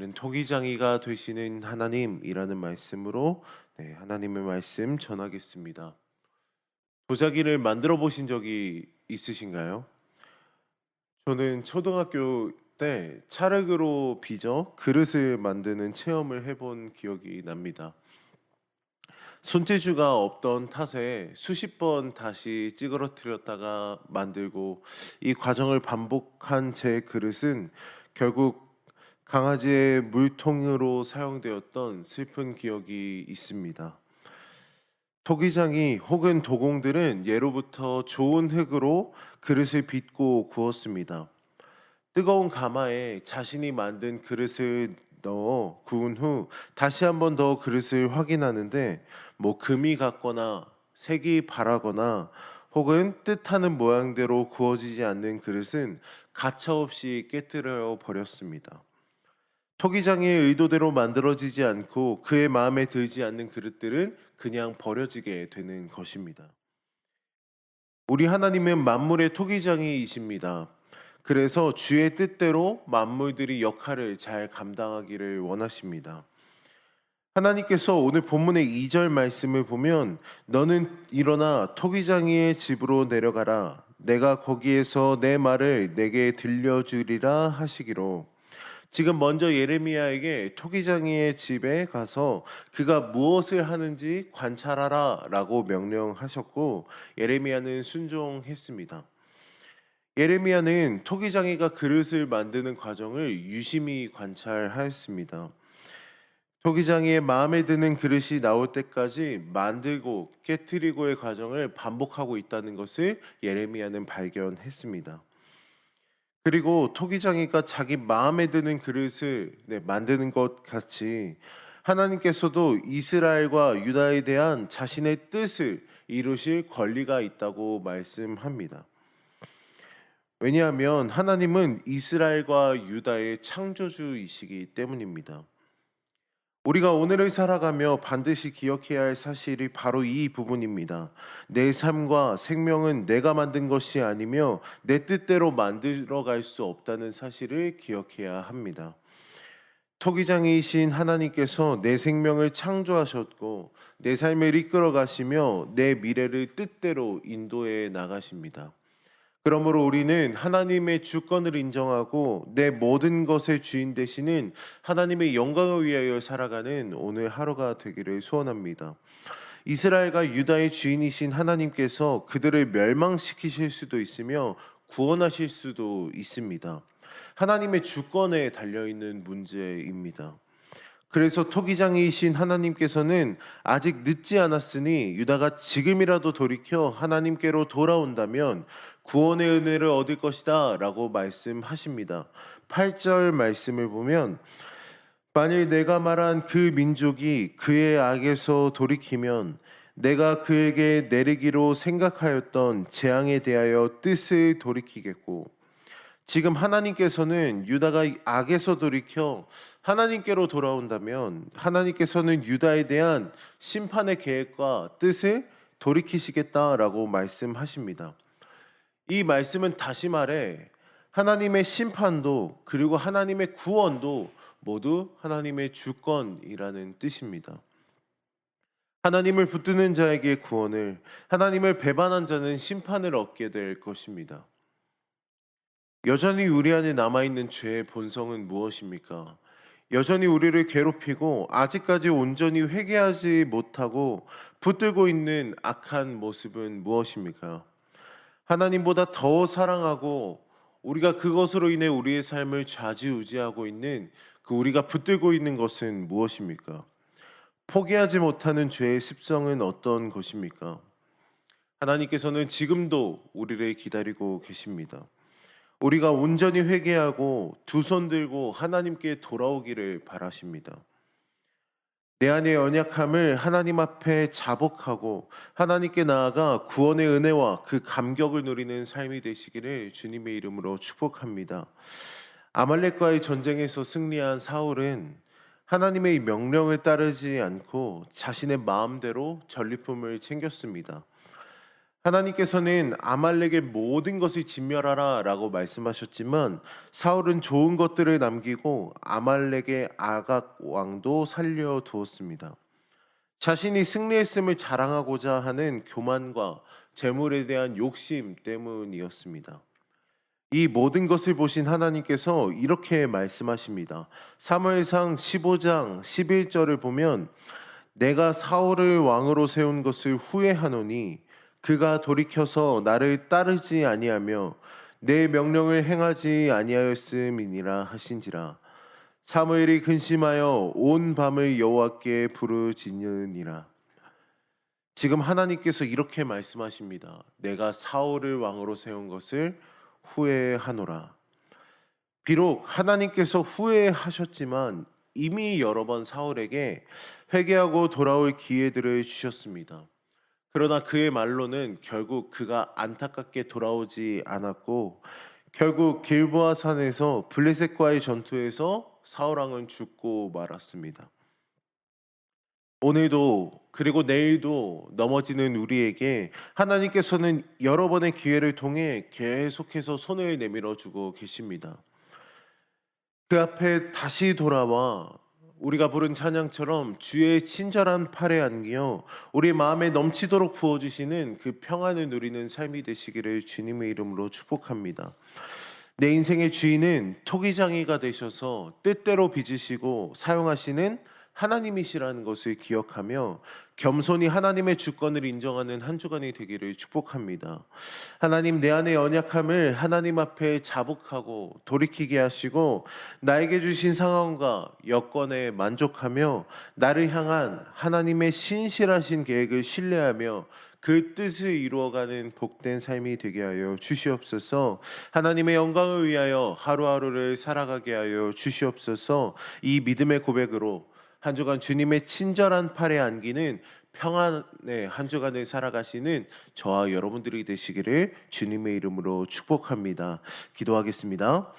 오늘은 토기장이가 되시는 하나님이라는 말씀으로 하나님의 말씀 전하겠습니다. 도자기를 만들어 보신 적이 있으신가요? 저는 초등학교 때 찰흙으로 빚어 그릇을 만드는 체험을 해본 기억이 납니다. 손재주가 없던 탓에 수십 번 다시 찌그러뜨렸다가 만들고 이 과정을 반복한 제 그릇은 결국 강아지의 물통으로 사용되었던 슬픈 기억이 있습니다. 토기장이 혹은 도공들은 예로부터 좋은 흙으로 그릇을 빚고 구웠습니다. 뜨거운 가마에 자신이 만든 그릇을 넣어 구운 후 다시 한번 더 그릇을 확인하는데 금이 갔거나 색이 바라거나 혹은 뜻하는 모양대로 구워지지 않는 그릇은 가차없이 깨뜨려 버렸습니다. 토기장의 의도대로 만들어지지 않고 그의 마음에 들지 않는 그릇들은 그냥 버려지게 되는 것입니다. 우리 하나님은 만물의 토기장이이십니다. 그래서 주의 뜻대로 만물들이 역할을 잘 감당하기를 원하십니다. 하나님께서 오늘 본문의 2절 말씀을 보면 너는 일어나 토기장이의 집으로 내려가라. 내가 거기에서 내 말을 내게 들려주리라 하시기로 지금 먼저 예레미야에게 토기장이의 집에 가서 그가 무엇을 하는지 관찰하라 라고 명령하셨고 예레미야는 순종했습니다. 예레미야는 토기장이가 그릇을 만드는 과정을 유심히 관찰하였습니다. 토기장이의 마음에 드는 그릇이 나올 때까지 만들고 깨뜨리고의 과정을 반복하고 있다는 것을 예레미야는 발견했습니다. 그리고 토기장이가 자기 마음에 드는 그릇을 만드는 것 같이 하나님께서도 이스라엘과 유다에 대한 자신의 뜻을 이루실 권리가 있다고 말씀합니다. 왜냐하면 하나님은 이스라엘과 유다의 창조주이시기 때문입니다. 우리가 오늘을 살아가며 반드시 기억해야 할 사실이 바로 이 부분입니다. 내 삶과 생명은 내가 만든 것이 아니며 내 뜻대로 만들어 갈 수 없다는 사실을 기억해야 합니다. 토기장이신 하나님께서 내 생명을 창조하셨고 내 삶을 이끌어 가시며 내 미래를 뜻대로 인도해 나가십니다. 그러므로 우리는 하나님의 주권을 인정하고 내 모든 것의 주인 되시는 하나님의 영광을 위하여 살아가는 오늘 하루가 되기를 소원합니다. 이스라엘과 유다의 주인이신 하나님께서 그들을 멸망시키실 수도 있으며 구원하실 수도 있습니다. 하나님의 주권에 달려 있는 문제입니다. 그래서 토기장이신 하나님께서는 아직 늦지 않았으니 유다가 지금이라도 돌이켜 하나님께로 돌아온다면 구원의 은혜를 얻을 것이다 라고 말씀하십니다. 8절 말씀을 보면 만일 내가 말한 그 민족이 그의 악에서 돌이키면 내가 그에게 내리기로 생각하였던 재앙에 대하여 뜻을 돌이키겠고 지금 하나님께서는 유다가 악에서 돌이켜 하나님께로 돌아온다면 하나님께서는 유다에 대한 심판의 계획과 뜻을 돌이키시겠다라고 말씀하십니다. 이 말씀은 다시 말해 하나님의 심판도 그리고 하나님의 구원도 모두 하나님의 주권이라는 뜻입니다. 하나님을 붙드는 자에게 구원을, 하나님을 배반한 자는 심판을 얻게 될 것입니다. 여전히 우리 안에 남아있는 죄의 본성은 무엇입니까? 여전히 우리를 괴롭히고 아직까지 온전히 회개하지 못하고 붙들고 있는 악한 모습은 무엇입니까? 하나님보다 더 사랑하고 우리가 그것으로 인해 우리의 삶을 좌지우지하고 있는 그 우리가 붙들고 있는 것은 무엇입니까? 포기하지 못하는 죄의 습성은 어떤 것입니까? 하나님께서는 지금도 우리를 기다리고 계십니다. 우리가 온전히 회개하고 두 손 들고 하나님께 돌아오기를 바라십니다. 내 안의 연약함을 하나님 앞에 자복하고 하나님께 나아가 구원의 은혜와 그 감격을 누리는 삶이 되시기를 주님의 이름으로 축복합니다. 아말렉과의 전쟁에서 승리한 사울은 하나님의 명령을 따르지 않고 자신의 마음대로 전리품을 챙겼습니다. 하나님께서는 아말렉의 모든 것을 진멸하라라고 말씀하셨지만 사울은 좋은 것들을 남기고 아말렉의 아각 왕도 살려 두었습니다. 자신이 승리했음을 자랑하고자 하는 교만과 재물에 대한 욕심 때문이었습니다. 이 모든 것을 보신 하나님께서 이렇게 말씀하십니다. 사무엘상 15장 11절을 보면 내가 사울을 왕으로 세운 것을 후회하노니 그가 돌이켜서 나를 따르지 아니하며 내 명령을 행하지 아니하였음이니라 하신지라. 사무엘이 근심하여 온 밤을 여호와께 부르짖느니라. 지금 하나님께서 이렇게 말씀하십니다. 내가 사울을 왕으로 세운 것을 후회하노라. 비록 하나님께서 후회하셨지만 이미 여러 번 사울에게 회개하고 돌아올 기회들을 주셨습니다. 그러나 그의 말로는 결국 그가 안타깝게 돌아오지 않았고 결국 길보아 산에서 블레셋과의 전투에서 사울 왕은 죽고 말았습니다. 오늘도 그리고 내일도 넘어지는 우리에게 하나님께서는 여러 번의 기회를 통해 계속해서 손을 내밀어 주고 계십니다. 그 앞에 다시 돌아와 우리가 부른 찬양처럼 주의 친절한 팔에 안기어 우리 마음에 넘치도록 부어주시는 그 평안을 누리는 삶이 되시기를 주님의 이름으로 축복합니다. 내 인생의 주인은 토기장이가 되셔서 뜻대로 빚으시고 사용하시는 하나님이시라는 것을 기억하며 겸손히 하나님의 주권을 인정하는 한 주간이 되기를 축복합니다. 하나님, 내 안의 연약함을 하나님 앞에 자복하고 돌이키게 하시고 나에게 주신 상황과 여건에 만족하며 나를 향한 하나님의 신실하신 계획을 신뢰하며 그 뜻을 이루어가는 복된 삶이 되게 하여 주시옵소서. 하나님의 영광을 위하여 하루하루를 살아가게 하여 주시옵소서. 이 믿음의 고백으로 한 주간 주님의 친절한 팔에 안기는 평안의 한 주간을 살아가시는 저와 여러분들이 되시기를 주님의 이름으로 축복합니다. 기도하겠습니다.